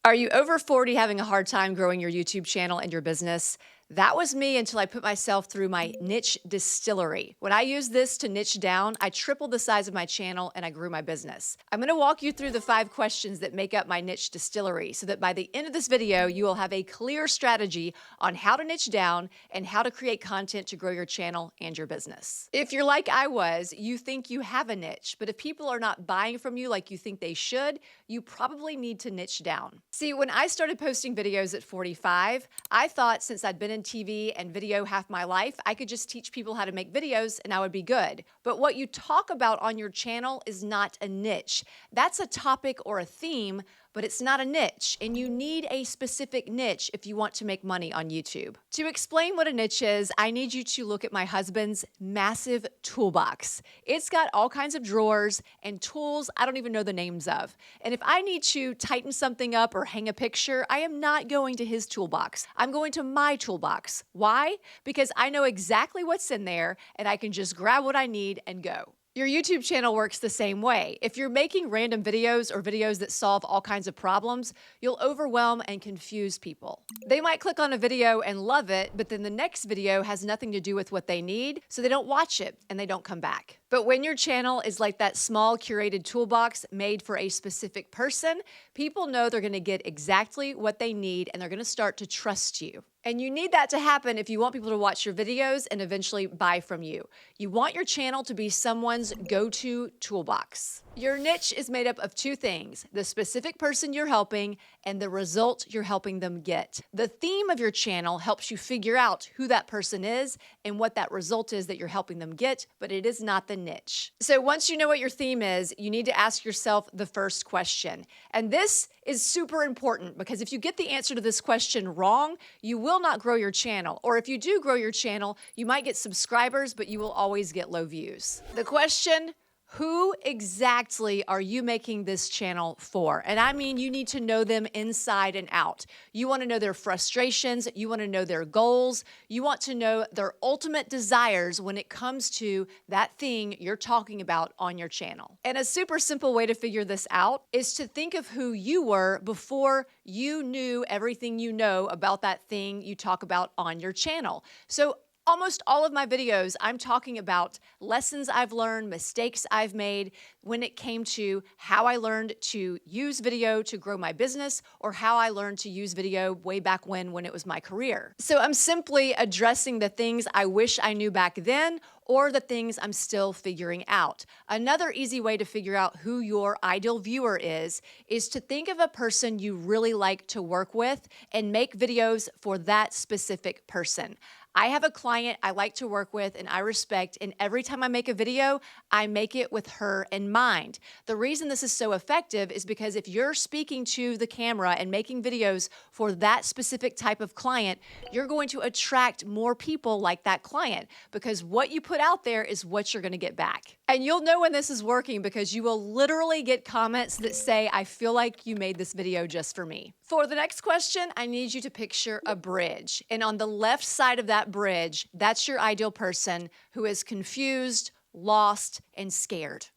Are you over 40 having a hard time growing your YouTube channel and your business? That was me until I put myself through my niche distillery. When I used this to niche down, I tripled the size of my channel and I grew my business. I'm gonna walk you through the 5 questions that make up my niche distillery so that by the end of this video, you will have a clear strategy on how to niche down and how to create content to grow your channel and your business. If you're like I was, you think you have a niche, but if people are not buying from you like you think they should, you probably need to niche down. See, when I started posting videos at 45, I thought since I'd been in TV and video half my life, I could just teach people how to make videos and I would be good. But what you talk about on your channel is not a niche. That's a topic or a theme, but it's not a niche, and you need a specific niche if you want to make money on YouTube. To explain what a niche is, I need you to look at my husband's massive toolbox. It's got all kinds of drawers and tools I don't even know the names of. And if I need to tighten something up or hang a picture, I am not going to his toolbox. I'm going to my toolbox. Why? Because I know exactly what's in there, and I can just grab what I need and go. Your YouTube channel works the same way. If you're making random videos or videos that solve all kinds of problems, you'll overwhelm and confuse people. They might click on a video and love it, but then the next video has nothing to do with what they need, so they don't watch it and they don't come back. But when your channel is like that small curated toolbox made for a specific person, people know they're gonna get exactly what they need and they're gonna start to trust you. And you need that to happen if you want people to watch your videos and eventually buy from you. You want your channel to be someone's go-to toolbox. Your niche is made up of 2 things: the specific person you're helping and the result you're helping them get. The theme of your channel helps you figure out who that person is and what that result is that you're helping them get, but it is not the niche. So once you know what your theme is, you need to ask yourself the first question. And this is super important because if you get the answer to this question wrong, you will not grow your channel. Or if you do grow your channel, you might get subscribers, but you will always get low views. The question: who exactly are you making this channel for? And I mean, you need to know them inside and out. You want to know their frustrations. You want to know their goals. You want to know their ultimate desires when it comes to that thing you're talking about on your channel. And a super simple way to figure this out is to think of who you were before you knew everything you know about that thing you talk about on your channel. So almost all of my videos, I'm talking about lessons I've learned, mistakes I've made when it came to how I learned to use video to grow my business, or how I learned to use video way back when it was my career. So I'm simply addressing the things I wish I knew back then, or the things I'm still figuring out. Another easy way to figure out who your ideal viewer is to think of a person you really like to work with and make videos for that specific person. I have a client I like to work with and I respect, and every time I make a video, I make it with her in mind. The reason this is so effective is because if you're speaking to the camera and making videos for that specific type of client, you're going to attract more people like that client, because what you put out there is what you're going to get back. And you'll know when this is working because you will literally get comments that say, "I feel like you made this video just for me." For the next question, I need you to picture a bridge. And on the left side of that bridge, that's your ideal person who is confused, lost, and scared.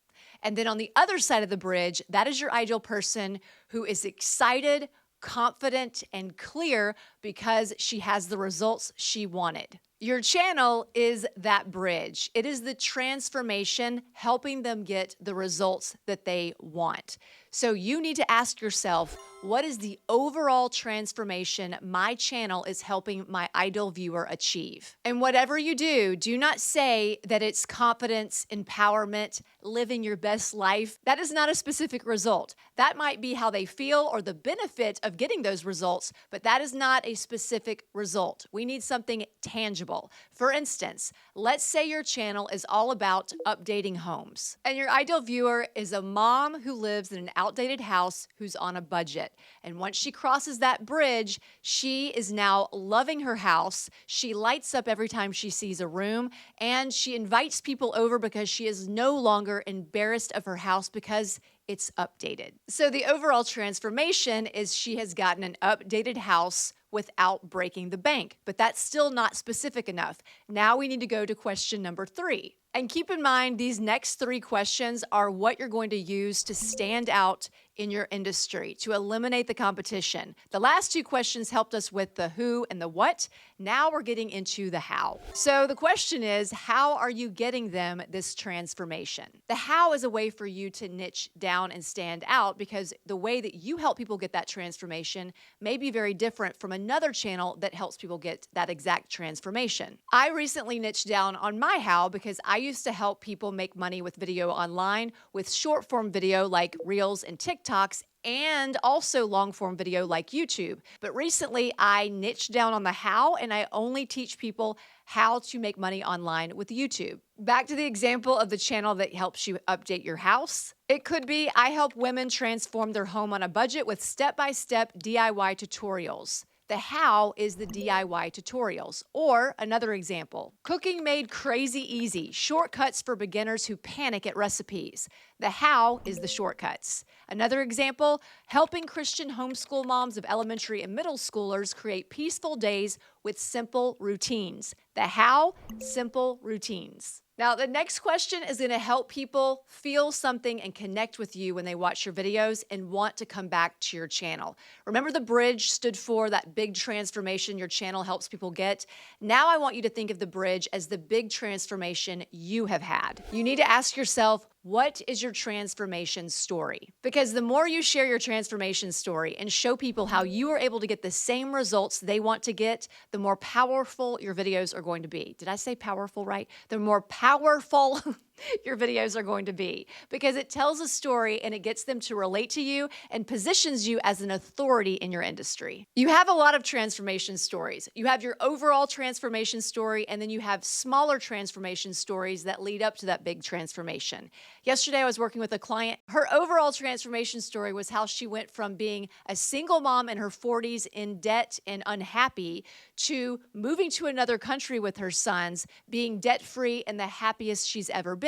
And then on the other side of the bridge, that is your ideal person who is excited, confident, and clear because she has the results she wanted. Your channel is that bridge. It is the transformation helping them get the results that they want. So you need to ask yourself, what is the overall transformation my channel is helping my ideal viewer achieve? And whatever you do, do not say that it's confidence, empowerment, living your best life. That is not a specific result. That might be how they feel or the benefit of getting those results, but that is not a specific result. We need something tangible. For instance, let's say your channel is all about updating homes, and your ideal viewer is a mom who lives in an outdated house who's on a budget. And once she crosses that bridge, she is now loving her house. She lights up every time she sees a room, and she invites people over because she is no longer embarrassed of her house because it's updated. So the overall transformation is she has gotten an updated house without breaking the bank, but that's still not specific enough. Now we need to go to question number 3. And keep in mind, these next 3 questions are what you're going to use to stand out in your industry to eliminate the competition. The last two questions helped us with the who and the what. Now we're getting into the how. So the question is, how are you getting them this transformation? The how is a way for you to niche down and stand out, because the way that you help people get that transformation may be very different from another channel that helps people get that exact transformation. I recently niched down on my how because I used to help people make money with video online, with short form video like Reels and TikToks, and also long form video like YouTube. But recently I niched down on the how, and I only teach people how to make money online with YouTube. Back to the example of the channel that helps you update your house. It could be, I help women transform their home on a budget with step-by-step DIY tutorials. The how is the DIY tutorials. Or another example, cooking made crazy easy, shortcuts for beginners who panic at recipes. The how is the shortcuts. Another example, helping Christian homeschool moms of elementary and middle schoolers create peaceful days with simple routines. The how, simple routines. Now, the next question is going to help people feel something and connect with you when they watch your videos and want to come back to your channel. Remember, the bridge stood for that big transformation your channel helps people get. Now I want you to think of the bridge as the big transformation you have had. You need to ask yourself, what is your transformation story? Because the more you share your transformation story and show people how you are able to get the same results they want to get, the more powerful your videos are going to be. Did I say powerful right? The more powerful your videos are going to be, because it tells a story and it gets them to relate to you and positions you as an authority in your industry. You have a lot of transformation stories. You have your overall transformation story, and then you have smaller transformation stories that lead up to that big transformation. Yesterday, I was working with a client. Her overall transformation story was how she went from being a single mom in her 40s in debt and unhappy to moving to another country with her sons, being debt-free and the happiest she's ever been.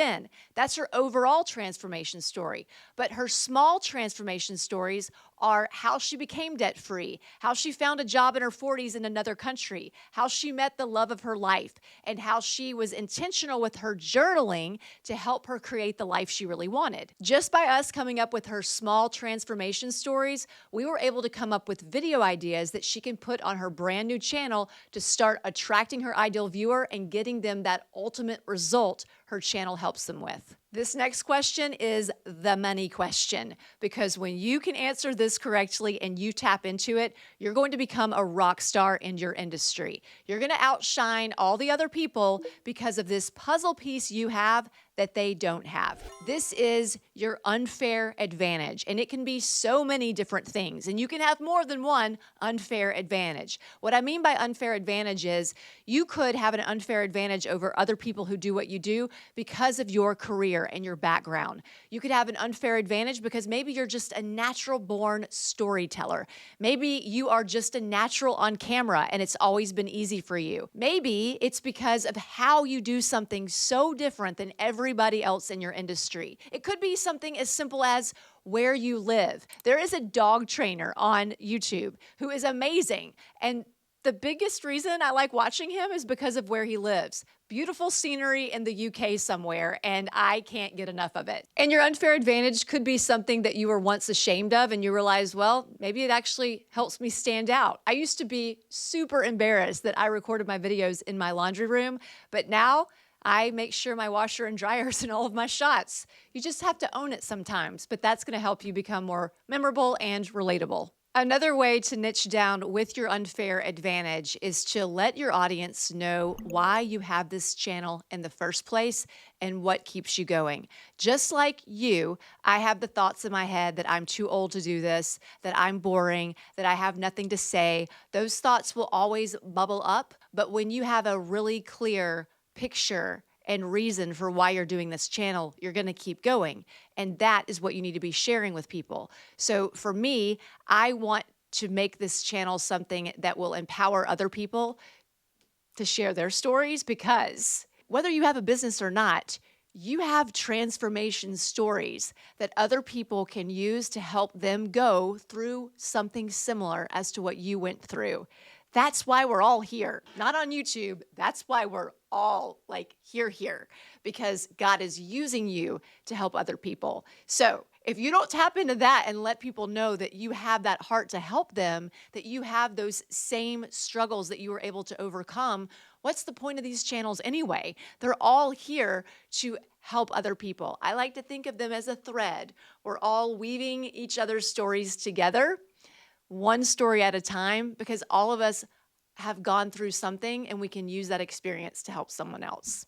That's her overall transformation story. But her small transformation stories are how she became debt-free, how she found a job in her 40s in another country, how she met the love of her life, and how she was intentional with her journaling to help her create the life she really wanted. Just by us coming up with her small transformation stories, we were able to come up with video ideas that she can put on her brand new channel to start attracting her ideal viewer and getting them that ultimate result her channel helps them with. This next question is the money question, because when you can answer this correctly and you tap into it, you're going to become a rock star in your industry. You're going to outshine all the other people because of this puzzle piece you have that they don't have. This is your unfair advantage, and it can be so many different things, and you can have more than one unfair advantage. What I mean by unfair advantage is you could have an unfair advantage over other people who do what you do because of your career and your background. You could have an unfair advantage because maybe you're just a natural-born storyteller. Maybe you are just a natural on camera and it's always been easy for you. Maybe it's because of how you do something so different than everybody else in your industry. It could be something as simple as where you live. There is a dog trainer on YouTube who is amazing, and the biggest reason I like watching him is because of where he lives. Beautiful scenery in the UK somewhere, and I can't get enough of it. And your unfair advantage could be something that you were once ashamed of and you realize, well, maybe it actually helps me stand out. I used to be super embarrassed that I recorded my videos in my laundry room, but now I make sure my washer and dryer's in all of my shots. You just have to own it sometimes, but that's going to help you become more memorable and relatable. Another way to niche down with your unfair advantage is to let your audience know why you have this channel in the first place and what keeps you going. Just like you, I have the thoughts in my head that I'm too old to do this, that I'm boring, that I have nothing to say. Those thoughts will always bubble up, but when you have a really clear picture and reason for why you're doing this channel, you're going to keep going. And that is what you need to be sharing with people. So for me, I want to make this channel something that will empower other people to share their stories, because whether you have a business or not, you have transformation stories that other people can use to help them go through something similar as to what you went through. That's why we're all here, not on YouTube. That's why we're all like here, because God is using you to help other people. So If you don't tap into that and let people know that you have that heart to help them, that you have those same struggles that you were able to overcome, what's the point of these channels anyway? They're all here to help other people. I like to think of them as a thread. We're all weaving each other's stories together, one story at a time, because all of us have gone through something and we can use that experience to help someone else.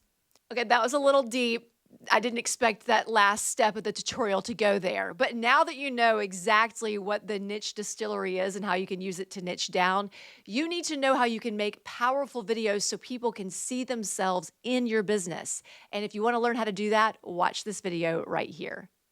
Okay, that was a little deep. I didn't expect that last step of the tutorial to go there. But now that you know exactly what the niche distillery is and how you can use it to niche down, you need to know how you can make powerful videos so people can see themselves in your business. And if you want to learn how to do that, watch this video right here.